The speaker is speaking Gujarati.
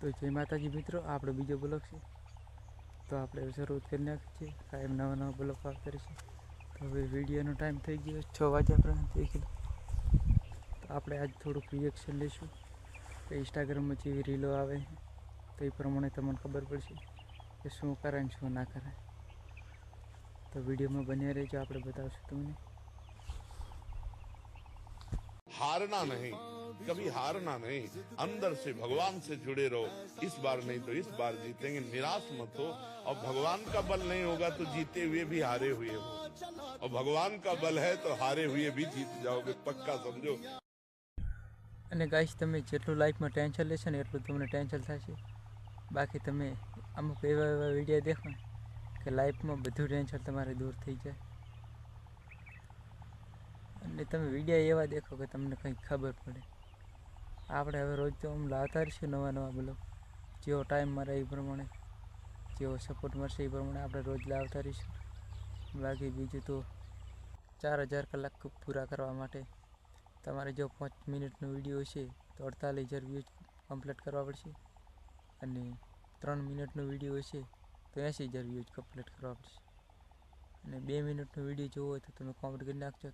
તો જય માતાજી મિત્રો, આપણો બીજો બ્લોગ છે. તો આપણે શરૂઆત કરી નાખી છે. કાયમ નવા નવા બ્લોગ આવતા રહેશે. તો હવે વિડીયોનો ટાઈમ થઈ ગયો 6 વાગ્યા પ્રમાણે થઈ ગયો. તો આપણે આજ થોડુંક રિએક્શન લઈશું કે ઇન્સ્ટાગ્રામમાં જેવી રીલો આવે તો એ પ્રમાણે તમને ખબર પડશે કે શું કરાય ને શું ના કરાય. તો વિડીયોમાં બન્યા રહેજો, આપણે બતાવશું તમને. हारना नहीं, कभी हारना नहीं, अंदर से भगवान से जुड़े रहो. इस बार नहीं तो इस बार जीतेंगे, निराश मत हो. और भगवान का बल नहीं होगा तो जीते हुए भी हारे हुए हो, और भगवान का बल है तो हारे हुए भी जीत जाओगे, पक्का समझो. અને ગાઈસ, તમે જેટલું લાઈફમાં ટેન્શન લેશો ને એટલું તમને ટેન્શન થશે. બાકી તમે અમુક એવા વિડીયો દેખો ને કે લાઈફમાં બધું ટેન્શન તમારે દૂર થઈ જાય. અને તમે વિડીયો એવા દેખો કે તમને કંઈક ખબર પડે. આપણે હવે રોજ તો લાવતા રહીશું નવા નવા બ્લોગ. જેવો ટાઈમ મળે એ પ્રમાણે, જેવો સપોર્ટ મળશે એ પ્રમાણે આપણે રોજ લાવતા રહીશું. બાકી બીજું તો 4000 કલાક પૂરા કરવા માટે તમારે જો 5 મિનિટનો વિડીયો છે તો 48,000 વ્યૂઝ કમ્પ્લીટ કરવા પડશે. અને 3 મિનિટનો વિડીયો છે તો 80,000 વ્યૂઝ કમ્પ્લીટ કરવા પડશે. અને 2 મિનિટનો વિડીયો જોવો હોય તો તમે કોમેન્ટ કરી નાખજો.